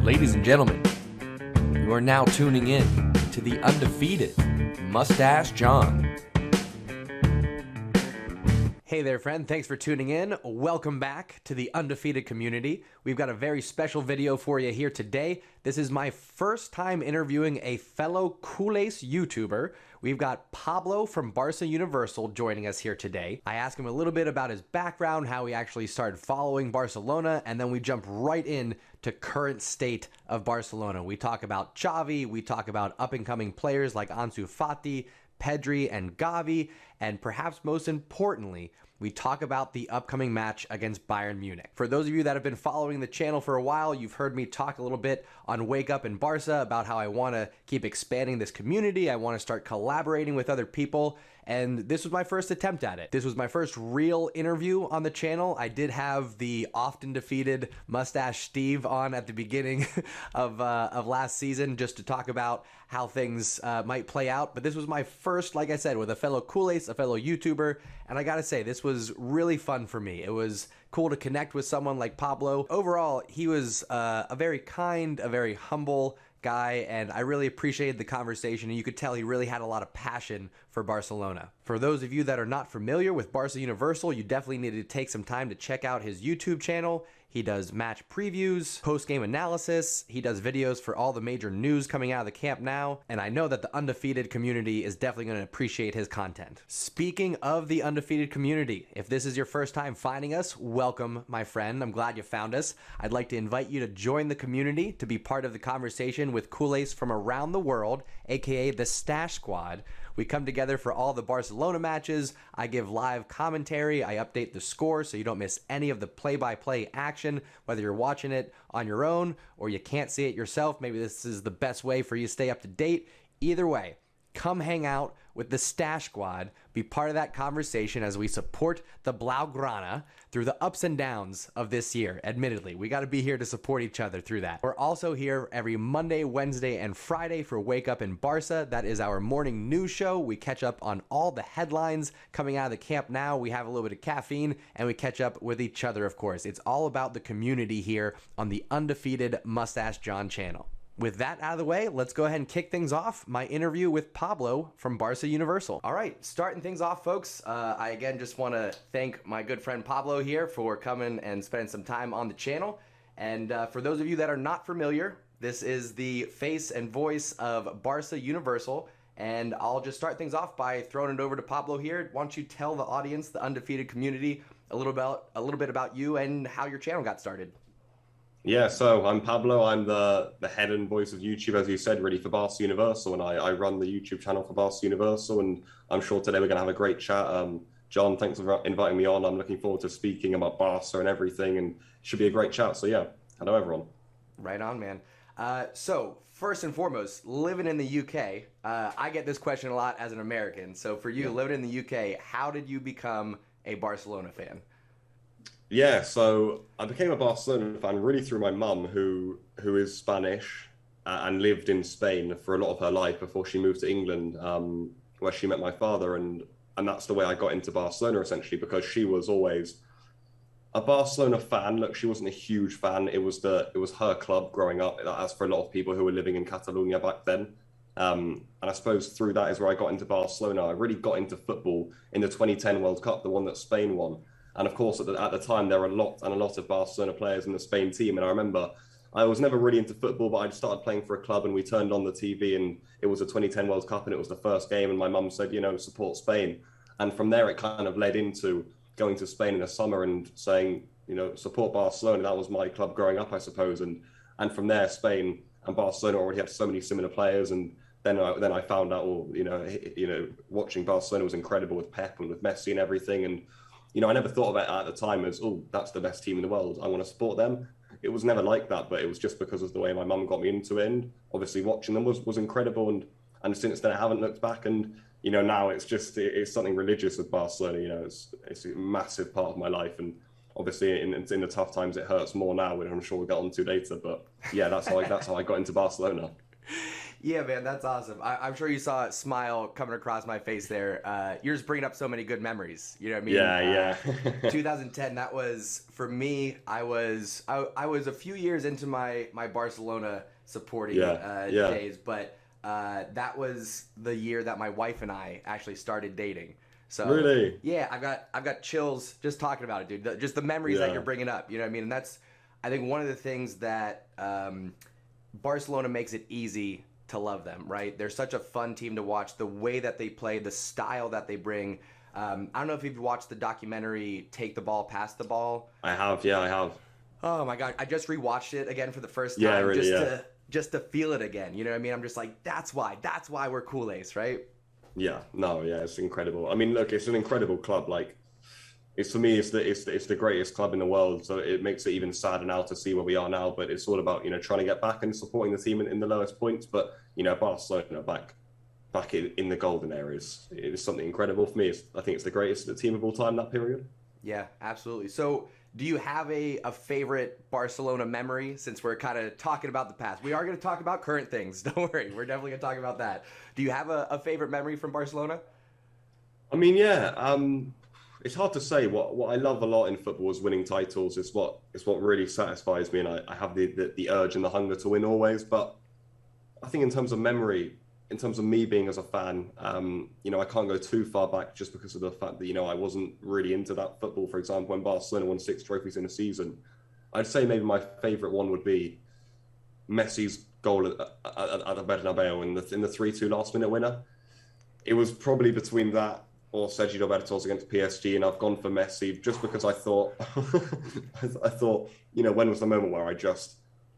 Ladies and gentlemen, you are now tuning in to the undefeated Mustache John. Hey there, friend. Thanks for tuning in. Welcome back to the Undefeated community. We've got a very special video for you here today. This is my first time interviewing a fellow Culés YouTuber. We've got Pablo from Barca Universal joining us here today. I asked him a little bit about his background, how he actually started following Barcelona, and then we jump right in to current state of Barcelona. We talk about Xavi, we talk about up-and-coming players like Ansu Fati, Pedri, and Gavi, and perhaps most importantly, we talk about the upcoming match against Bayern Munich. For those of you that have been following the channel for a while, you've heard me talk a little bit on Wake Up in Barca about how I want to keep expanding this community. I want to start collaborating with other people, and this was my first attempt at it. This was my first real interview on the channel. I did have the often defeated Mustache Steve on at the beginning of last season just to talk about how things might play out, but this was my first, like I said, with a fellow Culés, a fellow YouTuber, and I gotta say, this was really fun for me. It was cool to connect with someone like Pablo. Overall, he was a very kind, a very humble guy, and I really appreciated the conversation, and you could tell he really had a lot of passion for Barcelona. For those of you that are not familiar with Barca Universal, you definitely need to take some time to check out his YouTube channel. He does match previews, post-game analysis, he does videos for all the major news coming out of the Camp Nou, and I know that the Undefeated community is definitely going to appreciate his content. Speaking of the Undefeated community, if this is your first time finding us, welcome, my friend. I'm glad you found us. I'd like to invite you to join the community to be part of the conversation with Culés from around the world, aka the Stash Squad. We come together for all the Barcelona matches. I give live commentary. I update the score so you don't miss any of the play-by-play action, whether you're watching it on your own or you can't see it yourself. Maybe this is the best way for you to stay up to date. Either way, come hang out with the Stash Squad. Be part of that conversation as we support the Blaugrana through the ups and downs of this year. Admittedly, we got to be here to support each other through that. We're also here every Monday, Wednesday, and Friday for Wake Up in Barca. That is our morning news show. We catch up on all the headlines coming out of the Camp Nou. We have a little bit of caffeine, and we catch up with each other, of course. It's all about the community here on the Undefeated Mustache John channel. With that out of the way, let's go ahead and kick things off. My interview with Pablo from Barca Universal. All right, starting things off, folks. I again just want to thank my good friend Pablo here for coming and spending some time on the channel. And for those of you that are not familiar, this is the face and voice of Barca Universal. And I'll just start things off by throwing it over to Pablo here. Why don't you tell the audience, the Undefeated community, a little bit about you and how your channel got started. Yeah, so I'm Pablo. I'm the head and voice of YouTube, as you said, really, for Barca Universal, and I run the YouTube channel for Barca Universal, and I'm sure today we're going to have a great chat. John, thanks for inviting me on. I'm looking forward to speaking about Barca and everything, and it should be a great chat. So yeah, hello everyone. Right on, man. So first and foremost, living in the UK, I get this question a lot as an American. So for you, living in the UK, how did you become a Barcelona fan? Yeah, so I became a Barcelona fan really through my mum, who is Spanish and lived in Spain for a lot of her life before she moved to England, where she met my father, and that's the way I got into Barcelona essentially, because she was always a Barcelona fan. Look, she wasn't a huge fan. It was her club growing up, as for a lot of people who were living in Catalonia back then. And I suppose through that is where I got into Barcelona. I really got into football in the 2010 World Cup, the one that Spain won. And of course, at the time, there were a lot of Barcelona players in the Spain team. And I remember I was never really into football, but I started playing for a club, and we turned on the TV, and it was the 2010 World Cup, and it was the first game. And my mum said, support Spain. And from there, it kind of led into going to Spain in the summer and saying, support Barcelona. That was my club growing up, I suppose. And from there, Spain and Barcelona already had so many similar players. And then I found out, watching Barcelona was incredible with Pep and with Messi and everything. And I never thought of it at the time as, oh, that's the best team in the world, I want to support them. It was never like that, but it was just because of the way my mum got me into it. And obviously watching them was incredible. And since then, I haven't looked back. And, now it's something religious with Barcelona. It's a massive part of my life. And obviously in the tough times, it hurts more now, which I'm sure we'll get on to later. But yeah, that's how I got into Barcelona. Yeah, man, that's awesome. I'm sure you saw a smile coming across my face there. You're just bringing up so many good memories. You know what I mean? Yeah, 2010. That was for me. I was a few years into my Barcelona supporting yeah. days, but that was the year that my wife and I actually started dating. So Really? yeah, I've got chills just talking about it, dude. Just the memories that Yeah. you're bringing up. You know what I mean? And that's I think one of the things that Barcelona makes it easy to love them, right? They're such a fun team to watch. The way that they play, the style that they bring. I don't know if you've watched the documentary "Take the Ball, Pass the Ball." I have. Yeah, I have. Oh my god, I just rewatched it again for the first Yeah, time really. Yeah. just to feel it again. You know what I mean? I'm just like, that's why we're Kool Ace, right? Yeah. No. Yeah. It's incredible. I mean, look, it's an incredible club. Like, it's for me, it's the greatest club in the world. So it makes it even sadder now to see where we are now. But it's all about trying to get back and supporting the team in the lowest points. But Barcelona back in the golden areas. It is something incredible for me. I think it's the greatest team of all time that period. Yeah, absolutely. So, do you have a favorite Barcelona memory since we're kind of talking about the past? We are going to talk about current things. Don't worry. We're definitely going to talk about that. Do you have a favorite memory from Barcelona? I mean, yeah. It's hard to say. What I love a lot in football is winning titles. It's what really satisfies me, and I have the urge and the hunger to win always. But I think in terms of memory, in terms of me being as a fan, I can't go too far back just because of the fact that I wasn't really into that football. For example, when Barcelona won 6 trophies in a season, I'd say maybe my favourite one would be Messi's goal at the Bernabeu in the 3-2 last minute winner. It was probably between that or Sergio Roberto's against PSG, and I've gone for Messi just because I thought, when was the moment where I just,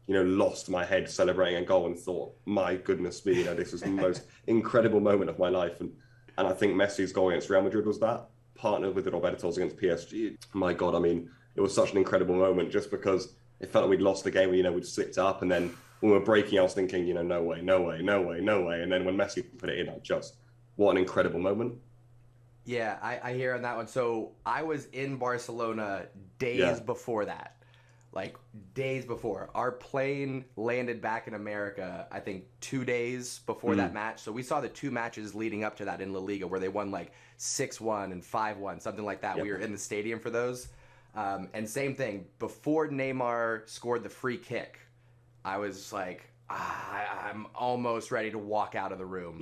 lost my head celebrating a goal and thought, my goodness me, this is the most incredible moment of my life. And I think Messi's goal against Real Madrid was that, partnered with Roberto's against PSG. My God, I mean, it was such an incredible moment just because it felt like we'd lost the game, we'd slipped up, and then when we were breaking, I was thinking, no way, no way, no way, no way. And then when Messi put it in, what an incredible moment. Yeah, I hear on that one. So I was in Barcelona days before that. Like days before. Our plane landed back in America, I think 2 days before that match. So we saw the 2 matches leading up to that in La Liga where they won like 6-1 and 5-1, something like that. We were in the stadium for those. And same thing, before Neymar scored the free kick, I was like, I'm almost ready to walk out of the room.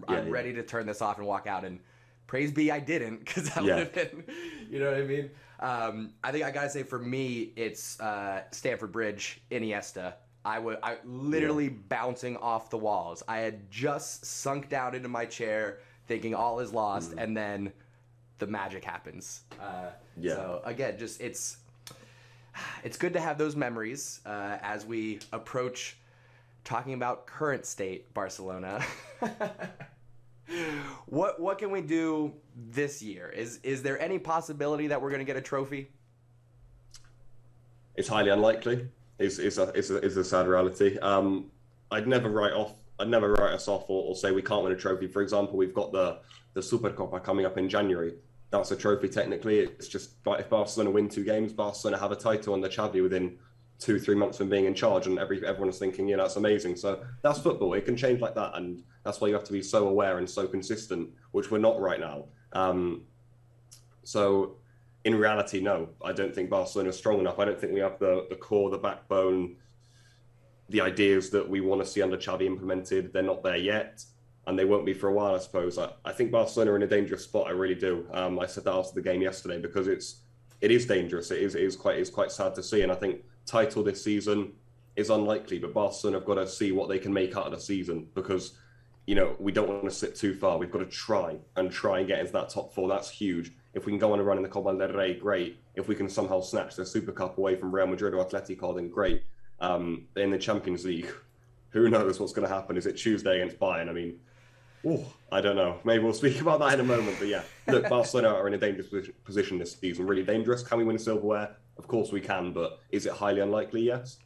I'm ready to turn this off and walk out. And praise be I didn't, because that would have been, you know what I mean? I think I gotta say for me, it's Stamford Bridge, Iniesta. I literally bouncing off the walls. I had just sunk down into my chair, thinking all is lost, and then the magic happens. So again, just it's good to have those memories as we approach talking about current state Barcelona. What can we do this year? Is there any possibility that we're going to get a trophy? It's highly unlikely. Is a sad reality. I'd never write us off or say we can't win a trophy. For example, we've got the Supercopa coming up in January. That's a trophy technically. It's just if Barcelona win 2 games, Barcelona have a title under Xavi within 2-3 months from being in charge, and everyone's thinking, that's amazing. So that's football. It can change like that, and that's why you have to be so aware and so consistent, which we're not right now. So in reality, no, I don't think Barcelona is strong enough. I don't think we have the core, the backbone, the ideas that we want to see under Xavi implemented. They're not there yet, and they won't be for a while, I suppose. I think Barcelona are in a dangerous spot. I really do. I said that after the game yesterday because it is dangerous. It is quite sad to see, and I think title this season is unlikely, but Barcelona have got to see what they can make out of the season because, we don't want to slip too far. We've got to try and get into that top 4. That's huge. If we can go on a run in the Copa del Rey, great. If we can somehow snatch the Super Cup away from Real Madrid or Atletico, then great. In the Champions League, who knows what's going to happen? Is it Tuesday against Bayern? I mean, I don't know. Maybe we'll speak about that in a moment. But yeah, look, Barcelona are in a dangerous position this season, really dangerous. Can we win silverware? Of course we can, but is it highly unlikely? Yes.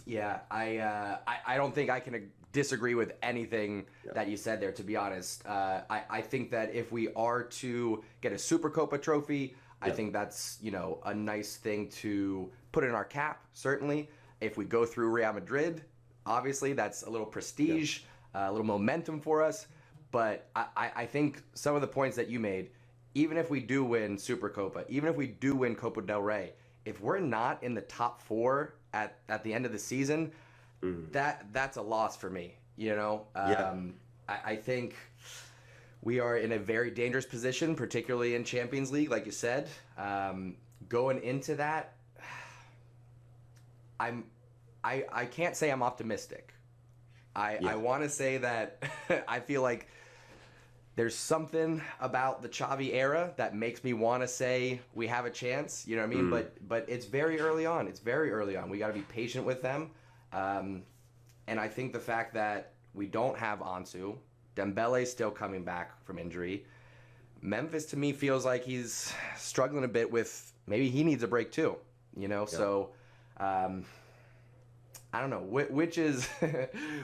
Yeah, I don't think I can disagree with anything that you said there, to be honest. I think that if we are to get a Supercopa trophy, I think that's, a nice thing to put in our cap, certainly. If we go through Real Madrid, obviously, that's a little prestige. a little momentum for us. But I think some of the points that you made, even if we do win Supercopa, even if we do win Copa del Rey, if we're not in the top 4 at the end of the season, that's a loss for me. I think we are in a very dangerous position, particularly in Champions League, like you said. Going into that, I can't say I'm optimistic. I want to say that I feel like there's something about the Xavi era that makes me want to say we have a chance. You know what I mean? But it's very early on. It's very early on. We got to be patient with them. And I think the fact that we don't have Ansu, Dembele's still coming back from injury. Memphis, to me, feels like he's struggling a bit with maybe he needs a break too. So I don't know which is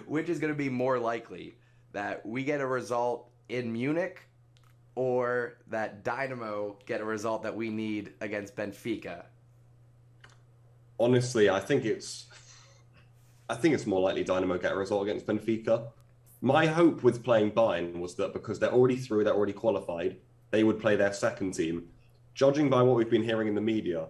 which is going to be more likely, that we get a result in Munich or that Dynamo get a result that we need against Benfica. Honestly, I think it's more likely Dynamo get a result against Benfica. My hope with playing Bayern was that because they're already through, they're already qualified, they would play their second team. Judging by what we've been hearing in the media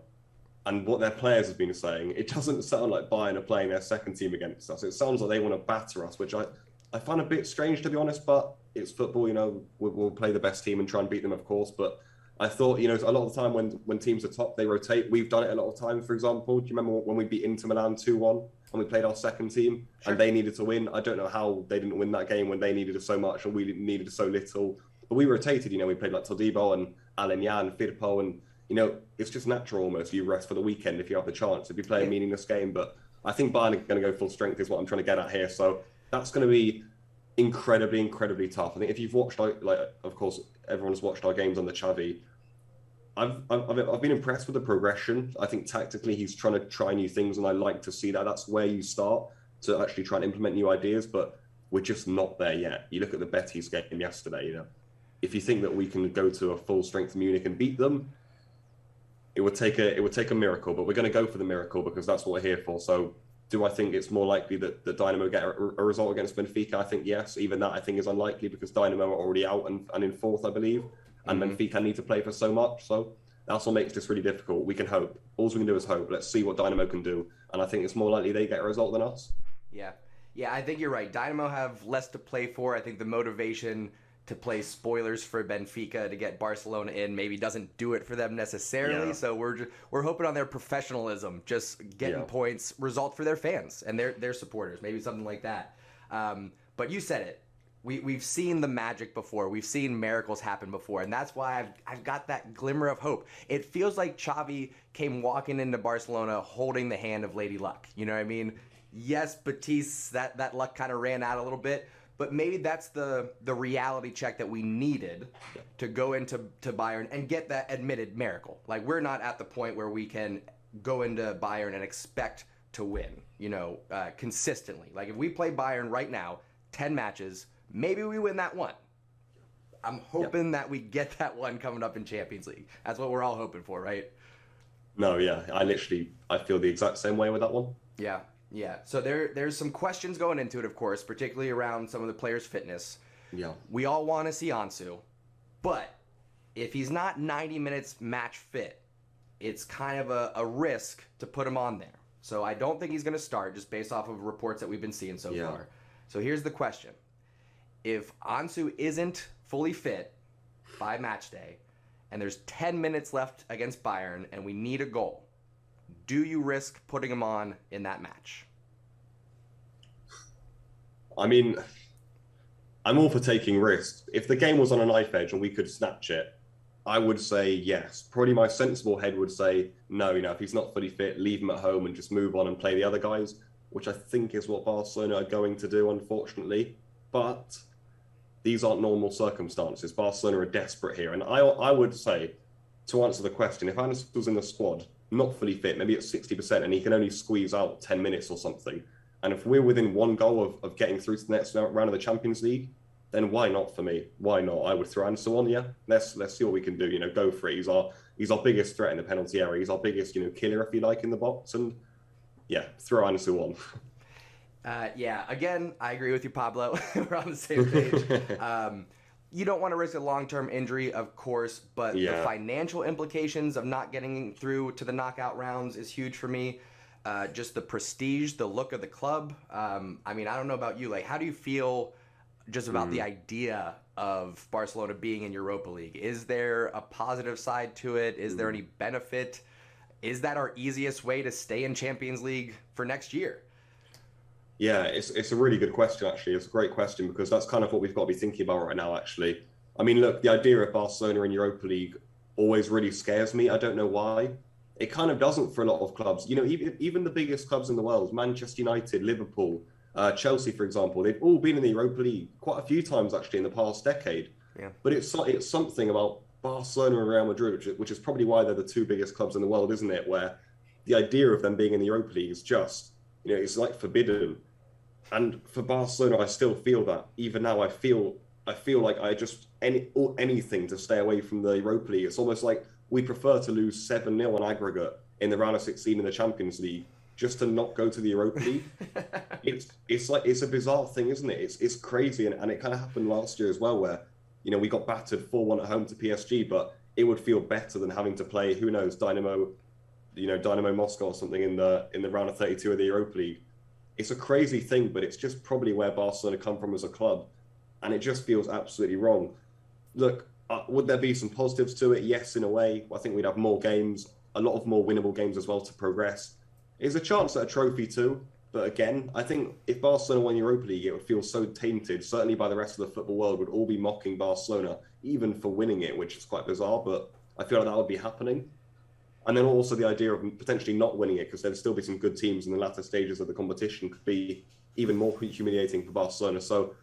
and what their players have been saying, it doesn't sound like Bayern are playing their second team against us. It sounds like they want to batter us, which I find a bit strange, to be honest, but it's football, we'll play the best team and try and beat them, of course. But I thought, a lot of the time when teams are top, they rotate. We've done it a lot of time, for example. Do you remember when we beat Inter Milan 2-1 and we played our second team and they needed to win? I don't know how they didn't win that game when they needed it so much and we needed so little. But we rotated, we played like Todibo and Alenyan, Firpo, and, it's just natural almost. You rest for the weekend if you have the chance, if you play a meaningless game. But I think Bayern are going to go full strength is what I'm trying to get at here. So that's going to be incredibly tough. I think if you've watched, of course, everyone's watched our games on the Xavi. I've been impressed with the progression. I think tactically he's trying to try new things, and I like to see that. That's where you start to actually try and implement new ideas, but we're just not there yet. You look at the Betis game yesterday. If you think that we can go to a full strength Munich and beat them, it would take a miracle. But we're going to go for the miracle because that's what we're here for. So, do I think it's more likely that Dynamo get a result against Benfica? I think yes. Even that I think is unlikely because Dynamo are already out and in fourth, I believe. And Benfica need to play for so much. So that's what makes this really difficult. We can hope. All we can do is hope. Let's see what Dynamo can do. And I think it's more likely they get a result than us. Yeah, I think you're right. Dynamo have less to play for. I think the motivation to play spoilers for Benfica to get Barcelona in maybe doesn't do it for them necessarily. Yeah. So we're hoping on their professionalism, just getting points, result for their fans and their supporters, maybe something like that. But you said it. We've seen the magic before. We've seen miracles happen before, and that's why I've got that glimmer of hope. It feels like Xavi came walking into Barcelona holding the hand of Lady Luck. You know what I mean? Yes, Batiste, that luck kind of ran out a little bit, but maybe that's the reality check that we needed to go into Bayern and get that admitted miracle. Like, we're not at the point where we can go into Bayern and expect to win, consistently. Like, if we play Bayern right now, 10 matches, maybe we win that one. I'm hoping that we get that one coming up in Champions League. That's what we're all hoping for, right? No, yeah. I feel the exact same way with that one. Yeah. So there's some questions going into it, of course, particularly around some of the players' fitness. Yeah. We all want to see Ansu, but if he's not 90 minutes match fit, it's kind of a risk to put him on there. So I don't think he's going to start just based off of reports that we've been seeing so far. So here's the question. If Ansu isn't fully fit by match day and there's 10 minutes left against Bayern and we need a goal, do you risk putting him on in that match? I mean, I'm all for taking risks. If the game was on a knife edge and we could snatch it, I would say yes. Probably my sensible head would say no, if he's not fully fit, leave him at home and just move on and play the other guys, which I think is what Barcelona are going to do, unfortunately. But these aren't normal circumstances. Barcelona are desperate here. And I would say, to answer the question, if Anderson was in the squad, not fully fit, maybe at 60%, and he can only squeeze out 10 minutes or something, and if we're within one goal of getting through to the next round of the Champions League, then why not for me? Why not? I would throw Anderson on, yeah. Let's see what we can do. Go for it. He's our biggest threat in the penalty area. He's our biggest, killer, if you like, in the box. And yeah, throw Anderson on. Yeah, again, I agree with you, Pablo. We're on the same page. You don't want to risk a long-term injury, of course, but the Yeah. financial implications of not getting through to the knockout rounds is huge for me. Just the prestige, the look of the club. I mean, I don't know about you. Like, how do you feel just about the idea of Barcelona being in Europa League? Is there a positive side to it? Is there any benefit? Is that our easiest way to stay in Champions League for next year? Yeah, it's a really good question, actually. It's a great question because that's kind of what we've got to be thinking about right now, actually. I mean, look, the idea of Barcelona in Europa League always really scares me. I don't know why. It kind of doesn't for a lot of clubs. You know, even the biggest clubs in the world, Manchester United, Liverpool, Chelsea, for example, they've all been in the Europa League quite a few times, actually, in the past decade. Yeah. But it's something about Barcelona and Real Madrid, which is probably why they're the two biggest clubs in the world, isn't it? Where the idea of them being in the Europa League is just, it's like forbidden. And for Barcelona, I still feel that. Even now, I feel like anything to stay away from the Europa League. It's almost like we prefer to lose 7-0 on aggregate in the round of 16 in the Champions League just to not go to the Europa League. It's a bizarre thing, isn't it? It's crazy, and it kind of happened last year as well, where we got battered 4-1 at home to PSG, but it would feel better than having to play, who knows, Dynamo Moscow or something in the round of 32 of the Europa League. It's a crazy thing, but it's just probably where Barcelona come from as a club, and it just feels absolutely wrong. Look, would there be some positives to it? Yes, in a way. I think we'd have more games, a lot of more winnable games as well to progress. There's a chance at a trophy too, but again, I think if Barcelona won Europa League, it would feel so tainted, certainly by the rest of the football world, would all be mocking Barcelona, even for winning it, which is quite bizarre, but I feel like that would be happening. And then also the idea of potentially not winning it, because there'd still be some good teams in the latter stages of the competition, could be even more humiliating for Barcelona. So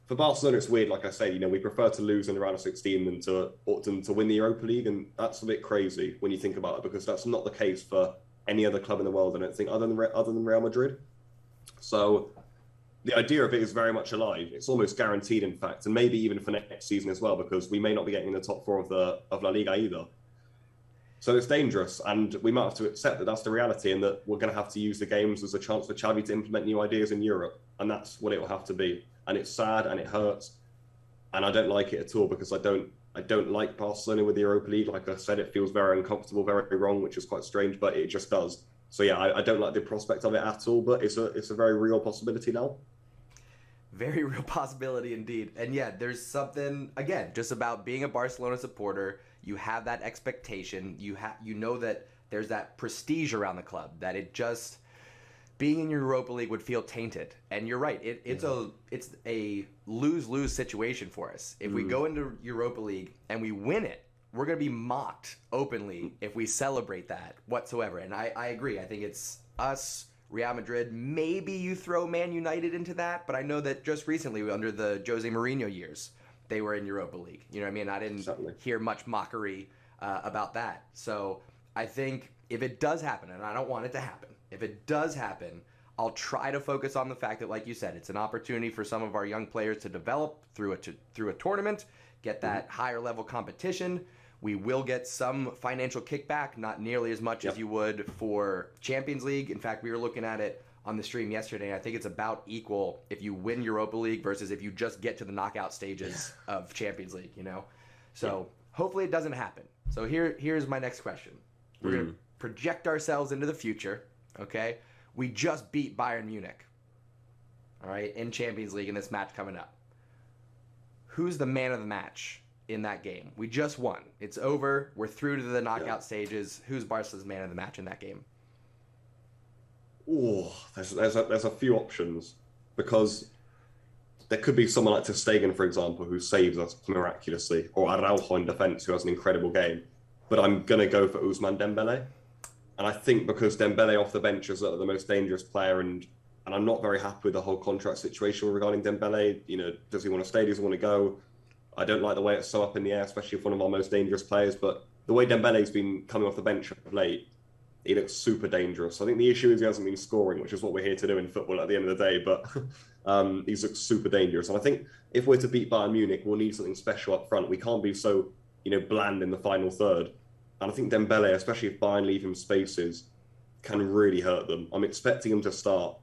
for Barcelona, it's weird. Like I say, we prefer to lose in the round of 16 than to win the Europa League, and that's a bit crazy when you think about it, because that's not the case for any other club in the world, I don't think, other than Real Madrid. So the idea of it is very much alive. It's almost guaranteed, in fact, and maybe even for next season as well, because we may not be getting in the top four of La Liga either. So it's dangerous, and we might have to accept that that's the reality, and that we're going to have to use the games as a chance for Xavi to implement new ideas in Europe, and that's what it will have to be. And it's sad, and it hurts, and I don't like it at all, because I don't like Barcelona with the Europa League. Like I said, it feels very uncomfortable, very wrong, which is quite strange, but it just does. So yeah, I don't like the prospect of it at all, but it's a very real possibility now. Very real possibility indeed. And yeah, there's something, again, just about being a Barcelona supporter. You have that expectation. You know that there's that prestige around the club, that it just, being in Europa League would feel tainted. And you're right. It's a lose-lose situation for us. If we go into Europa League and we win it, we're going to be mocked openly if we celebrate that whatsoever. And I agree. I think it's us, Real Madrid. Maybe you throw Man United into that, but I know that just recently under the Jose Mourinho years, they were in Europa League. You know what I mean? I didn't hear much mockery about that. So I think if it does happen, and I don't want it to happen, if it does happen, I'll try to focus on the fact that, like you said, it's an opportunity for some of our young players to develop through a tournament, get that higher level competition. We will get some financial kickback, not nearly as much as you would for Champions League. In fact, we were looking at it on the stream yesterday, and I think it's about equal if you win Europa League versus if you just get to the knockout stages of Champions League, So hopefully it doesn't happen. So here's my next question. We're going to project ourselves into the future, okay? We just beat Bayern Munich, all right, in Champions League in this match coming up. Who's the man of the match in that game? We just won. It's over. We're through to the knockout stages. Who's Barca's man of the match in that game? Oh, there's a few options, because there could be someone like ter Stegen, for example, who saves us miraculously, or Araujo in defence, who has an incredible game. But I'm going to go for Ousmane Dembele. And I think because Dembele off the bench is the most dangerous player, and I'm not very happy with the whole contract situation regarding Dembele. Does he want to stay? Does he want to go? I don't like the way it's so up in the air, especially with one of our most dangerous players. But the way Dembele's been coming off the bench of late, he looks super dangerous. I think the issue is he hasn't been scoring, which is what we're here to do in football at the end of the day. But he's looked super dangerous. And I think if we're to beat Bayern Munich, we'll need something special up front. We can't be so, bland in the final third. And I think Dembele, especially if Bayern leave him spaces, can really hurt them. I'm expecting him to start.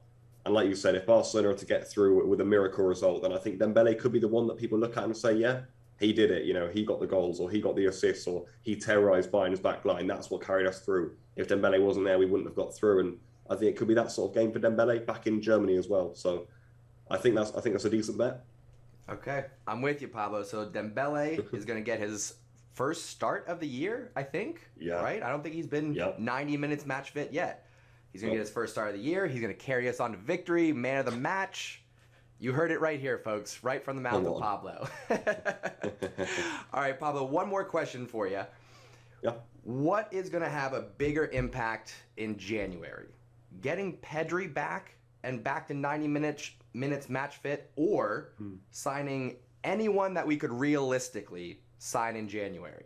And like you said, if Barcelona are to get through with a miracle result, then I think Dembele could be the one that people look at and say, yeah, he did it. You know, he got the goals, or he got the assists, or he terrorized Bayern's back line. That's what carried us through. If Dembele wasn't there, we wouldn't have got through. And I think it could be that sort of game for Dembele back in Germany as well. So I think that's a decent bet. Okay, I'm with you, Pablo. So Dembele is going to get his first start of the year, I think. Yeah. Right? I don't think he's been 90 minutes match fit yet. He's going to get his first start of the year. He's going to carry us on to victory, man of the match. You heard it right here, folks, right from the mouth of Pablo. All right, Pablo, one more question for you. Yeah. What is going to have a bigger impact in January? Getting Pedri back and back to 90 minutes match fit, or signing anyone that we could realistically sign in January?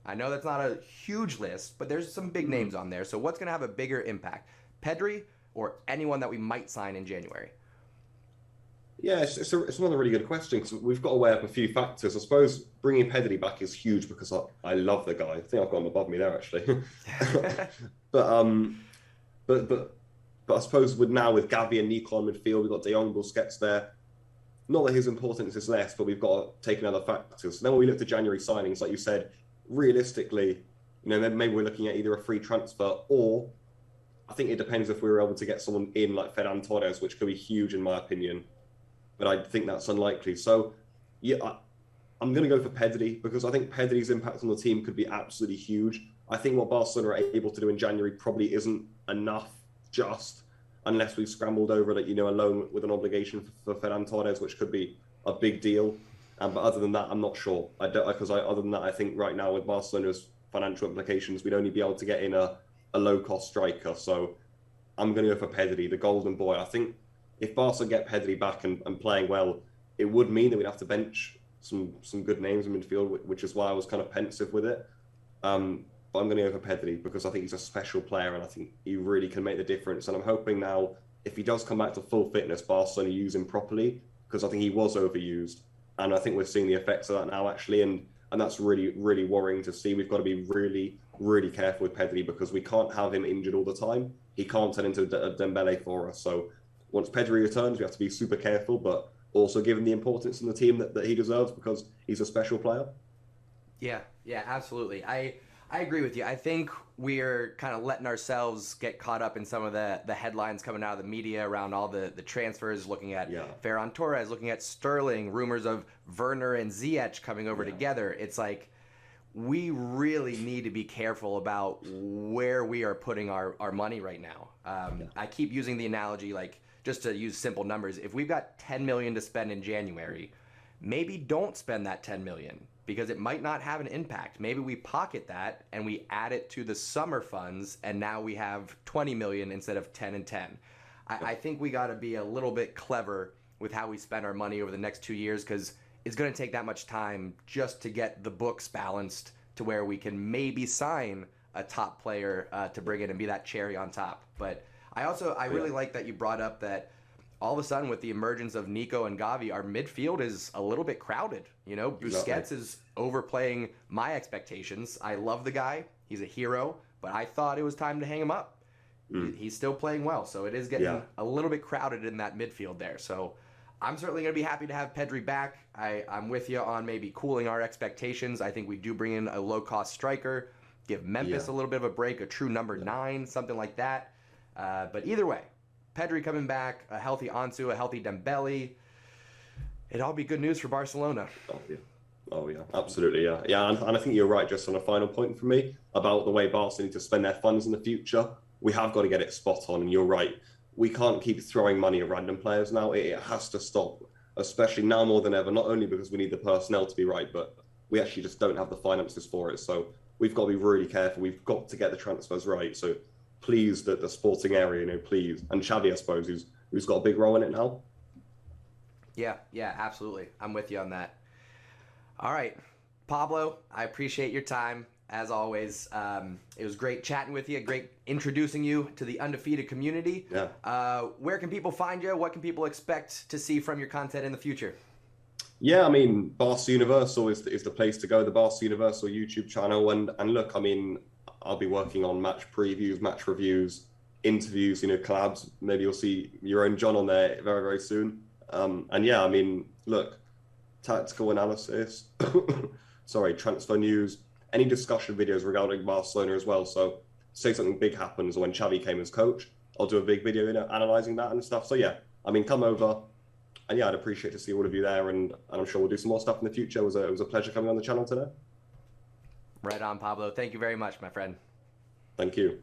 I know that's not a huge list, but there's some big names on there. So what's going to have a bigger impact? Pedri or anyone that we might sign in January? Yeah, it's another really good question, because we've got to weigh up a few factors. I suppose bringing Pedri back is huge because I love the guy. I think I've got him above me there, actually. but I suppose with Gavi and Nico on midfield, we've got De Jong, Busquets there. Not that his importance is less, but we've got to take in other factors. So then when we look to January signings, like you said, realistically, maybe we're looking at either a free transfer, or I think it depends if we were able to get someone in like Ferran Torres, which could be huge in my opinion, but I think that's unlikely. So yeah, I'm going to go for Pedri, because I think Pedri's impact on the team could be absolutely huge. I think what Barcelona are able to do in January probably isn't enough, just unless we've scrambled over a loan with an obligation for Ferran Torres, which could be a big deal. But other than that, I'm not sure. Other than that, I think right now with Barcelona's financial implications, we'd only be able to get in a low-cost striker. So I'm going to go for Pedri, the golden boy. I think if Barca get Pedri back and playing well, it would mean that we'd have to bench some good names in midfield, which is why I was kind of pensive with it. But I'm going to go for Pedri because I think he's a special player and I think he really can make the difference. And I'm hoping now, if he does come back to full fitness, Barcelona use him properly, because I think he was overused. And I think we're seeing the effects of that now, actually. And that's really, really worrying to see. We've got to be really, really careful with Pedri, because we can't have him injured all the time. He can't turn into a Dembele for us. So once Pedri returns, we have to be super careful, but also give him the importance in the team that he deserves, because he's a special player. Yeah, absolutely. I agree with you. I think we're kind of letting ourselves get caught up in some of the headlines coming out of the media around all the transfers, looking at Ferran Torres, looking at Sterling, rumors of Werner and Ziyech coming over together. It's like we really need to be careful about where we are putting our money right now. I keep using the analogy, like, just to use simple numbers, if we've got $10 million to spend in January, maybe don't spend that $10 million, because it might not have an impact. Maybe we pocket that and we add it to the summer funds, and now we have $20 million instead of 10 and 10. I think we got to be a little bit clever with how we spend our money over the next 2 years, because it's going to take that much time just to get the books balanced to where we can maybe sign a top player to bring in and be that cherry on top. But I really like that you brought up that all of a sudden, with the emergence of Nico and Gavi, our midfield is a little bit crowded. Busquets is overplaying my expectations. I love the guy. He's a hero, but I thought it was time to hang him up. He's still playing well, so it is getting a little bit crowded in that midfield there. So I'm certainly going to be happy to have Pedri back. I'm with you on maybe cooling our expectations. I think we do bring in a low-cost striker, give Memphis a little bit of a break, a true number 9, something like that. But either way, Pedri coming back, a healthy Ansu, a healthy Dembele, it'd all be good news for Barcelona. Oh yeah, absolutely, yeah. And I think you're right, just on a final point for me, about the way Barca need to spend their funds in the future. We have got to get it spot on, and you're right. We can't keep throwing money at random players now. It has to stop, especially now more than ever, not only because we need the personnel to be right, but we actually just don't have the finances for it. So we've got to be really careful. We've got to get the transfers right. So please, the sporting area, please. And Xavi, I suppose, who's got a big role in it now. Yeah, absolutely. I'm with you on that. All right, Pablo, I appreciate your time, as always. It was great chatting with you, great introducing you to the Undefeated community. Yeah. Where can people find you? What can people expect to see from your content in the future? Yeah, I mean, Barca Universal is the place to go, the Barca Universal YouTube channel. And look, I mean, I'll be working on match previews, match reviews, interviews, collabs. Maybe you'll see your own John on there very, very soon. And yeah, I mean, look, tactical analysis, sorry, transfer news, any discussion videos regarding Barcelona as well. So say something big happens when Xavi came as coach, I'll do a big video analysing that and stuff. So yeah, I mean, come over. And yeah, I'd appreciate to see all of you there, and I'm sure we'll do some more stuff in the future. It was a pleasure coming on the channel today. Right on, Pablo. Thank you very much, my friend. Thank you.